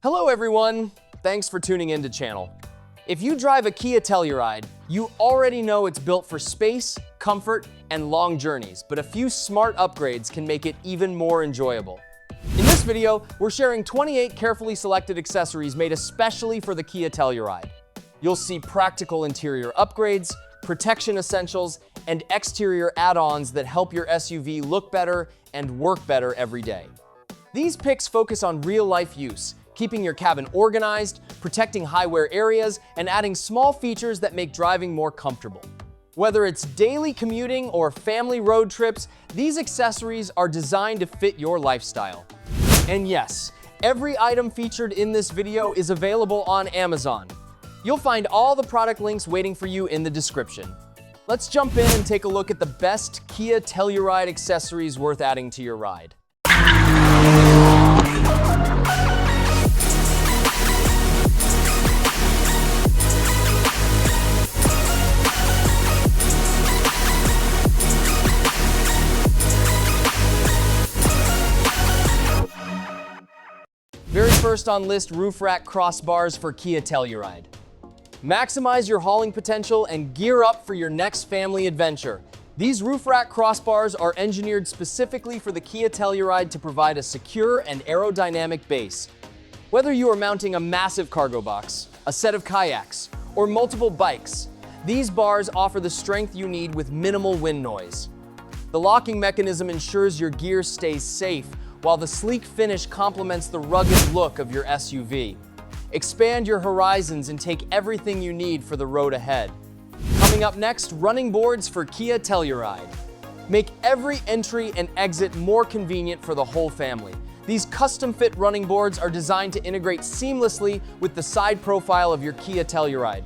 Hello everyone, thanks for tuning in to channel. If you drive a Kia Telluride, you already know it's built for space, comfort, and long journeys, but a few smart upgrades can make it even more enjoyable. In this video, we're sharing 28 carefully selected accessories made especially for the Kia Telluride. You'll see practical interior upgrades, protection essentials, and exterior add-ons that help your SUV look better and work better every day. These picks focus on real-life use, keeping your cabin organized, protecting high-wear areas, and adding small features that make driving more comfortable. Whether it's daily commuting or family road trips, these accessories are designed to fit your lifestyle. And yes, every item featured in this video is available on Amazon. You'll find all the product links waiting for you in the description. Let's jump in and take a look at the best Kia Telluride accessories worth adding to your ride. Very first on list, roof rack crossbars for Kia Telluride. Maximize your hauling potential and gear up for your next family adventure. These roof rack crossbars are engineered specifically for the Kia Telluride to provide a secure and aerodynamic base. Whether you are mounting a massive cargo box, a set of kayaks, or multiple bikes, these bars offer the strength you need with minimal wind noise. The locking mechanism ensures your gear stays safe, while the sleek finish complements the rugged look of your SUV. Expand your horizons and take everything you need for the road ahead. Coming up next, running boards for Kia Telluride. Make every entry and exit more convenient for the whole family. These custom-fit running boards are designed to integrate seamlessly with the side profile of your Kia Telluride.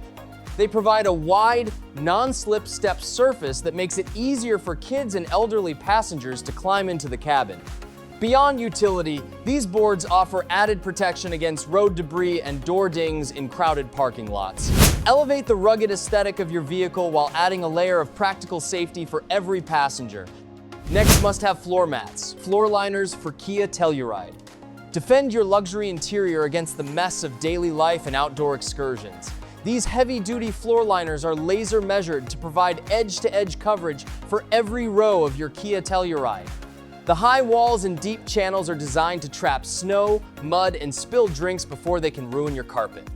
They provide a wide, non-slip step surface that makes it easier for kids and elderly passengers to climb into the cabin. Beyond utility, these boards offer added protection against road debris and door dings in crowded parking lots. Elevate the rugged aesthetic of your vehicle while adding a layer of practical safety for every passenger. Next, must-have floor mats, floor liners for Kia Telluride. Defend your luxury interior against the mess of daily life and outdoor excursions. These heavy-duty floor liners are laser measured to provide edge-to-edge coverage for every row of your Kia Telluride. The high walls and deep channels are designed to trap snow, mud, and spilled drinks before they can ruin your carpet.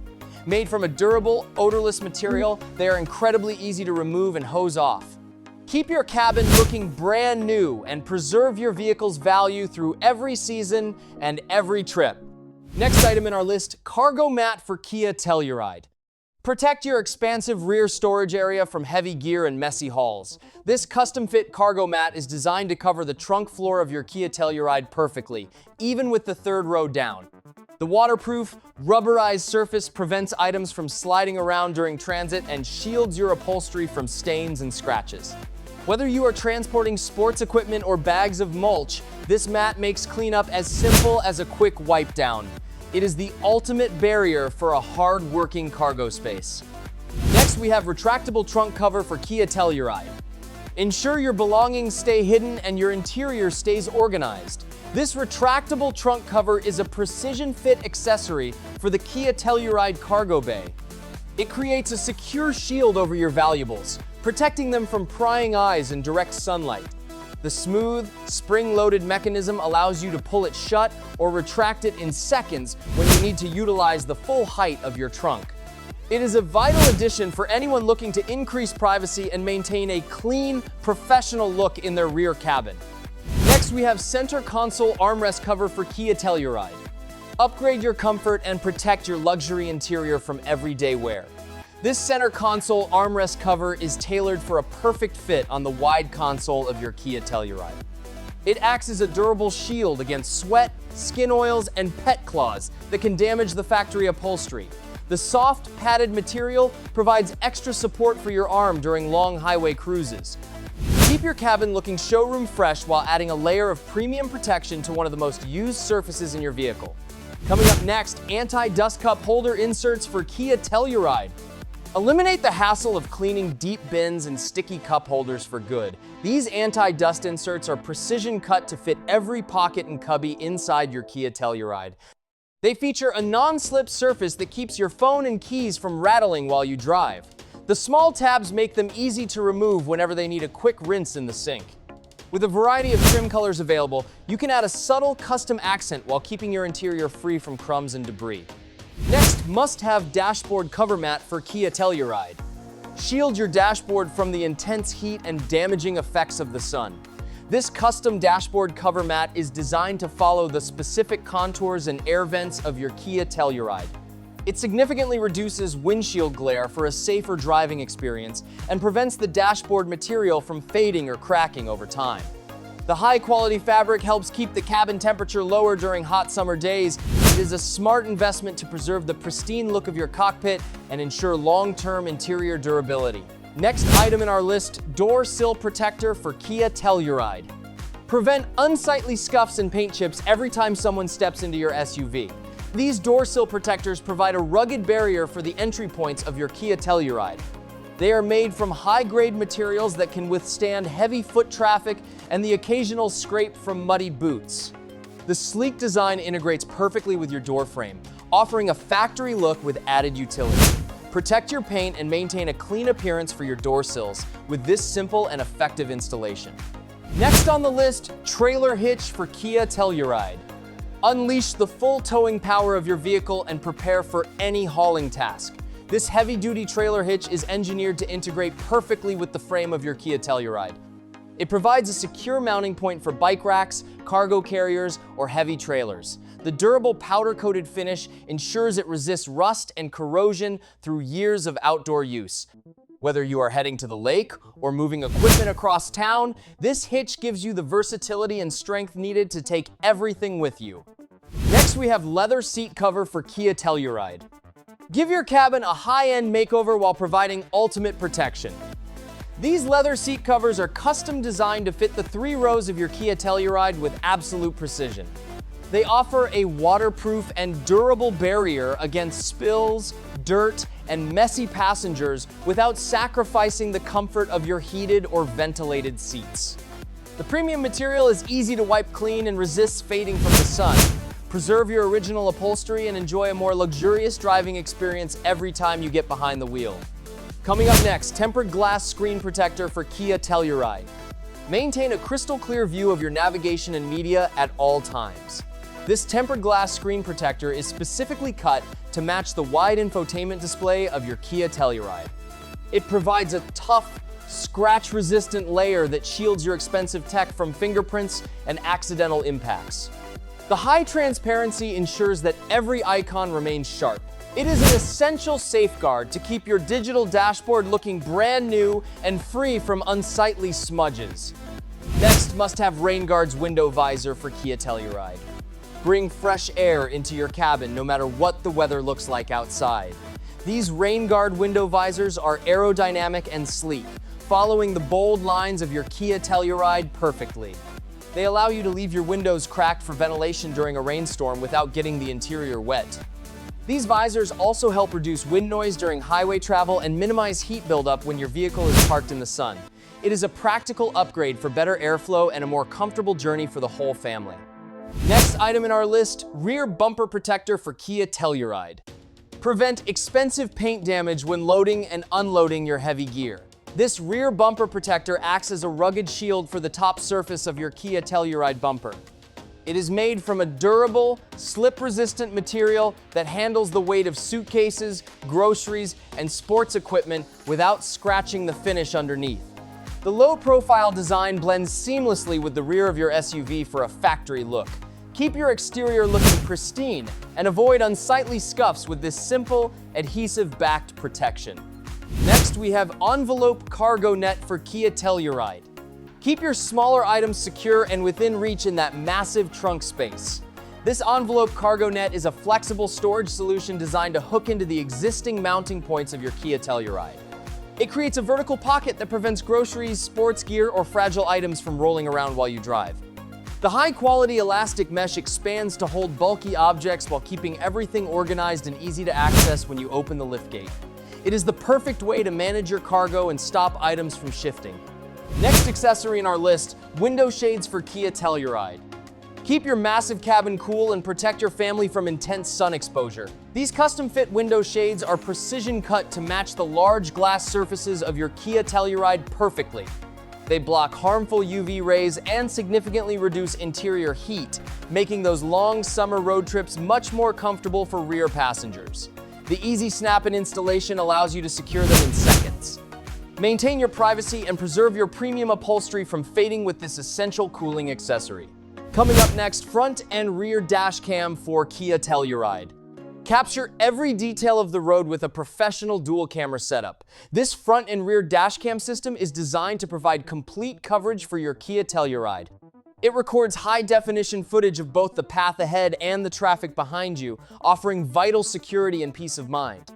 Made from a durable, odorless material, they are incredibly easy to remove and hose off. Keep your cabin looking brand new and preserve your vehicle's value through every season and every trip. Next item in our list, cargo mat for Kia Telluride. Protect your expansive rear storage area from heavy gear and messy hauls. This custom-fit cargo mat is designed to cover the trunk floor of your Kia Telluride perfectly, even with the third row down. The waterproof, rubberized surface prevents items from sliding around during transit and shields your upholstery from stains and scratches. Whether you are transporting sports equipment or bags of mulch, this mat makes cleanup as simple as a quick wipe down. It is the ultimate barrier for a hard-working cargo space. Next, we have retractable trunk cover for Kia Telluride. Ensure your belongings stay hidden and your interior stays organized. This retractable trunk cover is a precision-fit accessory for the Kia Telluride cargo bay. It creates a secure shield over your valuables, protecting them from prying eyes and direct sunlight. The smooth, spring-loaded mechanism allows you to pull it shut or retract it in seconds when you need to utilize the full height of your trunk. It is a vital addition for anyone looking to increase privacy and maintain a clean, professional look in their rear cabin. Next, we have center console armrest cover for Kia Telluride. Upgrade your comfort and protect your luxury interior from everyday wear. This center console armrest cover is tailored for a perfect fit on the wide console of your Kia Telluride. It acts as a durable shield against sweat, skin oils, and pet claws that can damage the factory upholstery. The soft, padded material provides extra support for your arm during long highway cruises. Keep your cabin looking showroom fresh while adding a layer of premium protection to one of the most used surfaces in your vehicle. Coming up next, anti-dust cup holder inserts for Kia Telluride. Eliminate the hassle of cleaning deep bins and sticky cup holders for good. These anti-dust inserts are precision cut to fit every pocket and cubby inside your Kia Telluride. They feature a non-slip surface that keeps your phone and keys from rattling while you drive. The small tabs make them easy to remove whenever they need a quick rinse in the sink. With a variety of trim colors available, you can add a subtle custom accent while keeping your interior free from crumbs and debris. Next, must-have dashboard cover mat for Kia Telluride. Shield your dashboard from the intense heat and damaging effects of the sun. This custom dashboard cover mat is designed to follow the specific contours and air vents of your Kia Telluride. It significantly reduces windshield glare for a safer driving experience and prevents the dashboard material from fading or cracking over time. The high-quality fabric helps keep the cabin temperature lower during hot summer days. It is a smart investment to preserve the pristine look of your cockpit and ensure long-term interior durability. Next item in our list, door sill protector for Kia Telluride. Prevent unsightly scuffs and paint chips every time someone steps into your SUV. These door sill protectors provide a rugged barrier for the entry points of your Kia Telluride. They are made from high-grade materials that can withstand heavy foot traffic and the occasional scrape from muddy boots. The sleek design integrates perfectly with your door frame, offering a factory look with added utility. Protect your paint and maintain a clean appearance for your door sills with this simple and effective installation. Next on the list, trailer hitch for Kia Telluride. Unleash the full towing power of your vehicle and prepare for any hauling task. This heavy-duty trailer hitch is engineered to integrate perfectly with the frame of your Kia Telluride. It provides a secure mounting point for bike racks, cargo carriers, or heavy trailers. The durable powder-coated finish ensures it resists rust and corrosion through years of outdoor use. Whether you are heading to the lake or moving equipment across town, this hitch gives you the versatility and strength needed to take everything with you. Next, we have leather seat cover for Kia Telluride. Give your cabin a high-end makeover while providing ultimate protection. These leather seat covers are custom designed to fit the 3 rows of your Kia Telluride with absolute precision. They offer a waterproof and durable barrier against spills, dirt, and messy passengers without sacrificing the comfort of your heated or ventilated seats. The premium material is easy to wipe clean and resists fading from the sun. Preserve your original upholstery and enjoy a more luxurious driving experience every time you get behind the wheel. Coming up next, tempered glass screen protector for Kia Telluride. Maintain a crystal clear view of your navigation and media at all times. This tempered glass screen protector is specifically cut to match the wide infotainment display of your Kia Telluride. It provides a tough, scratch-resistant layer that shields your expensive tech from fingerprints and accidental impacts. The high transparency ensures that every icon remains sharp. It is an essential safeguard to keep your digital dashboard looking brand new and free from unsightly smudges. Next, must-have Rain Guard's window visor for Kia Telluride. Bring fresh air into your cabin no matter what the weather looks like outside. These Rain Guard window visors are aerodynamic and sleek, following the bold lines of your Kia Telluride perfectly. They allow you to leave your windows cracked for ventilation during a rainstorm without getting the interior wet. These visors also help reduce wind noise during highway travel and minimize heat buildup when your vehicle is parked in the sun. It is a practical upgrade for better airflow and a more comfortable journey for the whole family. Next item in our list, rear bumper protector for Kia Telluride. Prevent expensive paint damage when loading and unloading your heavy gear. This rear bumper protector acts as a rugged shield for the top surface of your Kia Telluride bumper. It is made from a durable, slip-resistant material that handles the weight of suitcases, groceries, and sports equipment without scratching the finish underneath. The low-profile design blends seamlessly with the rear of your SUV for a factory look. Keep your exterior looking pristine and avoid unsightly scuffs with this simple, adhesive-backed protection. Next, we have envelope cargo net for Kia Telluride. Keep your smaller items secure and within reach in that massive trunk space. This envelope cargo net is a flexible storage solution designed to hook into the existing mounting points of your Kia Telluride. It creates a vertical pocket that prevents groceries, sports gear, or fragile items from rolling around while you drive. The high-quality elastic mesh expands to hold bulky objects while keeping everything organized and easy to access when you open the liftgate. It is the perfect way to manage your cargo and stop items from shifting. Next accessory in our list, window shades for Kia Telluride. Keep your massive cabin cool and protect your family from intense sun exposure. These custom-fit window shades are precision cut to match the large glass surfaces of your Kia Telluride perfectly. They block harmful UV rays and significantly reduce interior heat, making those long summer road trips much more comfortable for rear passengers. The easy snap-in installation allows you to secure them in seconds. Maintain your privacy and preserve your premium upholstery from fading with this essential cooling accessory. Coming up next, front and rear dash cam for Kia Telluride. Capture every detail of the road with a professional dual camera setup. This front and rear dash cam system is designed to provide complete coverage for your Kia Telluride. It records high-definition footage of both the path ahead and the traffic behind you, offering vital security and peace of mind.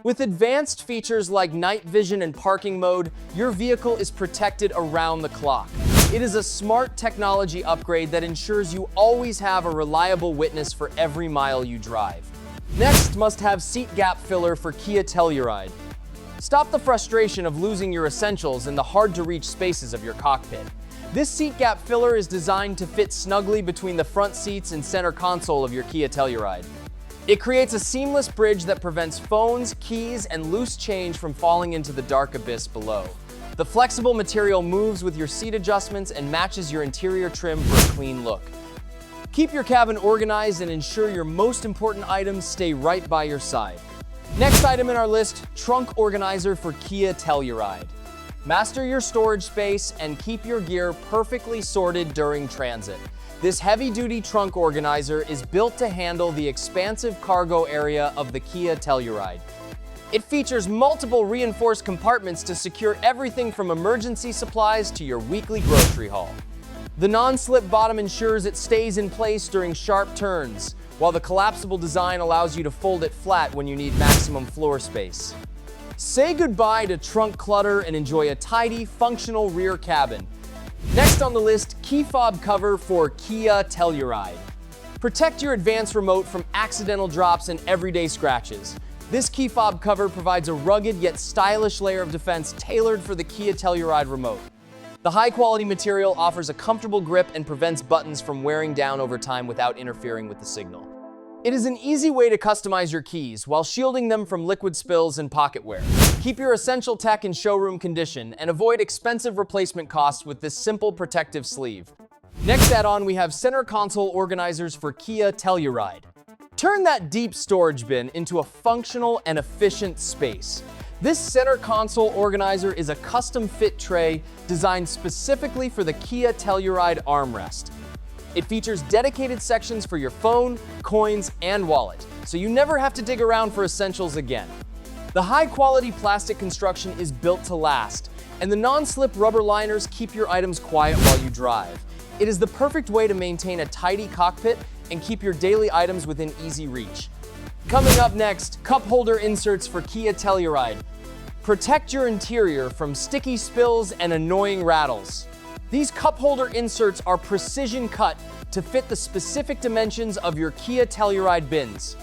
With advanced features like night vision and parking mode, your vehicle is protected around the clock. It is a smart technology upgrade that ensures you always have a reliable witness for every mile you drive. Next, must-have seat gap filler for Kia Telluride. Stop the frustration of losing your essentials in the hard-to-reach spaces of your cockpit. This seat gap filler is designed to fit snugly between the front seats and center console of your Kia Telluride. It creates a seamless bridge that prevents phones, keys, and loose change from falling into the dark abyss below. The flexible material moves with your seat adjustments and matches your interior trim for a clean look. Keep your cabin organized and ensure your most important items stay right by your side. Next item in our list, trunk organizer for Kia Telluride. Master your storage space and keep your gear perfectly sorted during transit. This heavy-duty trunk organizer is built to handle the expansive cargo area of the Kia Telluride. It features multiple reinforced compartments to secure everything from emergency supplies to your weekly grocery haul. The non-slip bottom ensures it stays in place during sharp turns, while the collapsible design allows you to fold it flat when you need maximum floor space. Say goodbye to trunk clutter and enjoy a tidy, functional rear cabin. Next on the list, key fob cover for Kia Telluride. Protect your advanced remote from accidental drops and everyday scratches. This key fob cover provides a rugged yet stylish layer of defense tailored for the Kia Telluride remote. The high-quality material offers a comfortable grip and prevents buttons from wearing down over time without interfering with the signal. It is an easy way to customize your keys while shielding them from liquid spills and pocket wear. Keep your essential tech in showroom condition and avoid expensive replacement costs with this simple protective sleeve. Next add-on, we have center console organizers for Kia Telluride. Turn that deep storage bin into a functional and efficient space. This center console organizer is a custom-fit tray designed specifically for the Kia Telluride Armrest. It features dedicated sections for your phone, coins, and wallet, so you never have to dig around for essentials again. The high-quality plastic construction is built to last, and the non-slip rubber liners keep your items quiet while you drive. It is the perfect way to maintain a tidy cockpit and keep your daily items within easy reach. Coming up next, cup holder inserts for Kia Telluride. Protect your interior from sticky spills and annoying rattles. These cup holder inserts are precision cut to fit the specific dimensions of your Kia Telluride bins.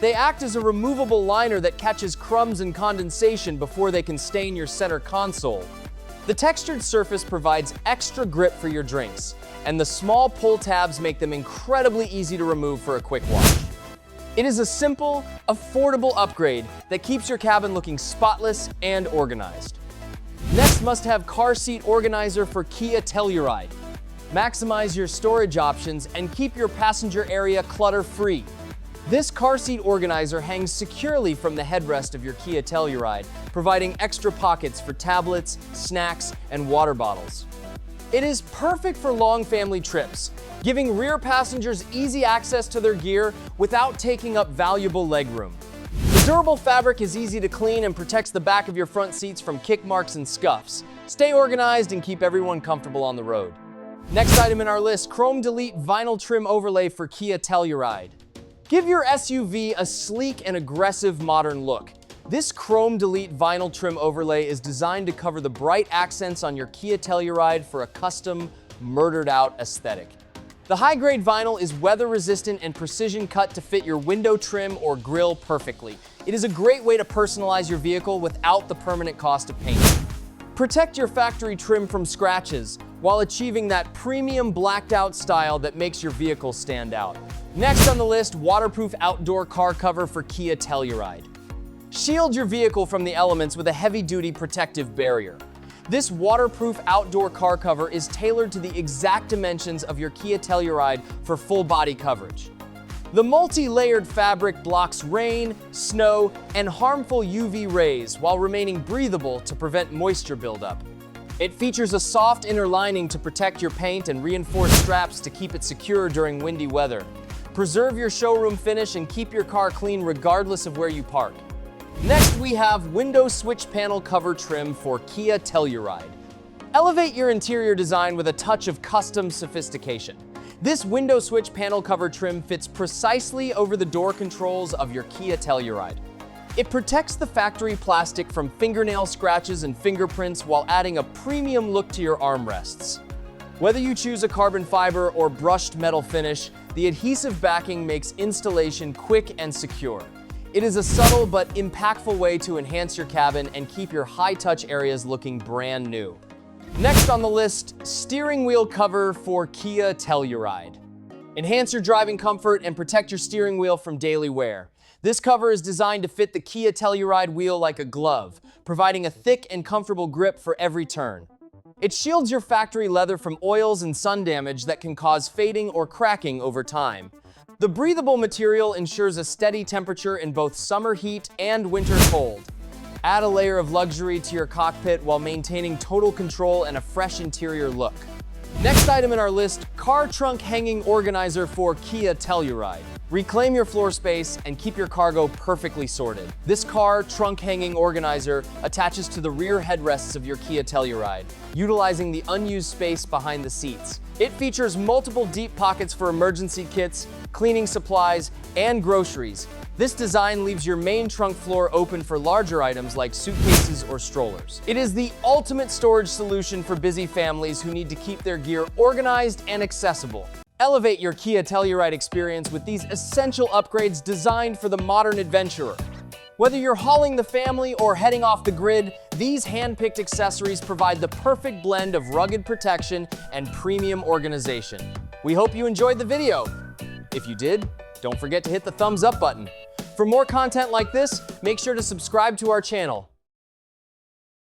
They act as a removable liner that catches crumbs and condensation before they can stain your center console. The textured surface provides extra grip for your drinks, and the small pull tabs make them incredibly easy to remove for a quick wash. It is a simple, affordable upgrade that keeps your cabin looking spotless and organized. Next, must-have car seat organizer for Kia Telluride. Maximize your storage options and keep your passenger area clutter-free. This car seat organizer hangs securely from the headrest of your Kia Telluride, providing extra pockets for tablets, snacks, and water bottles. It is perfect for long family trips, giving rear passengers easy access to their gear without taking up valuable legroom. The durable fabric is easy to clean and protects the back of your front seats from kick marks and scuffs. Stay organized and keep everyone comfortable on the road. Next item in our list, Chrome Delete Vinyl Trim Overlay for Kia Telluride. Give your SUV a sleek and aggressive modern look. This Chrome Delete Vinyl Trim Overlay is designed to cover the bright accents on your Kia Telluride for a custom, murdered-out aesthetic. The high-grade vinyl is weather-resistant and precision-cut to fit your window trim or grille perfectly. It is a great way to personalize your vehicle without the permanent cost of painting. Protect your factory trim from scratches while achieving that premium blacked-out style that makes your vehicle stand out. Next on the list, waterproof outdoor car cover for Kia Telluride. Shield your vehicle from the elements with a heavy-duty protective barrier. This waterproof outdoor car cover is tailored to the exact dimensions of your Kia Telluride for full body coverage. The multi-layered fabric blocks rain, snow, and harmful UV rays while remaining breathable to prevent moisture buildup. It features a soft inner lining to protect your paint and reinforced straps to keep it secure during windy weather. Preserve your showroom finish and keep your car clean regardless of where you park. Next, we have window switch panel cover trim for Kia Telluride. Elevate your interior design with a touch of custom sophistication. This window switch panel cover trim fits precisely over the door controls of your Kia Telluride. It protects the factory plastic from fingernail scratches and fingerprints while adding a premium look to your armrests. Whether you choose a carbon fiber or brushed metal finish, the adhesive backing makes installation quick and secure. It is a subtle but impactful way to enhance your cabin and keep your high-touch areas looking brand new. Next on the list, steering wheel cover for Kia Telluride. Enhance your driving comfort and protect your steering wheel from daily wear. This cover is designed to fit the Kia Telluride wheel like a glove, providing a thick and comfortable grip for every turn. It shields your factory leather from oils and sun damage that can cause fading or cracking over time. The breathable material ensures a steady temperature in both summer heat and winter cold. Add a layer of luxury to your cockpit while maintaining total control and a fresh interior look. Next item in our list, car trunk hanging organizer for Kia Telluride. Reclaim your floor space and keep your cargo perfectly sorted. This car trunk hanging organizer attaches to the rear headrests of your Kia Telluride, utilizing the unused space behind the seats. It features multiple deep pockets for emergency kits, cleaning supplies, and groceries. This design leaves your main trunk floor open for larger items like suitcases or strollers. It is the ultimate storage solution for busy families who need to keep their gear organized and accessible. Elevate your Kia Telluride experience with these essential upgrades designed for the modern adventurer. Whether you're hauling the family or heading off the grid, these hand-picked accessories provide the perfect blend of rugged protection and premium organization. We hope you enjoyed the video. If you did, don't forget to hit the thumbs up button. For more content like this, make sure to subscribe to our channel.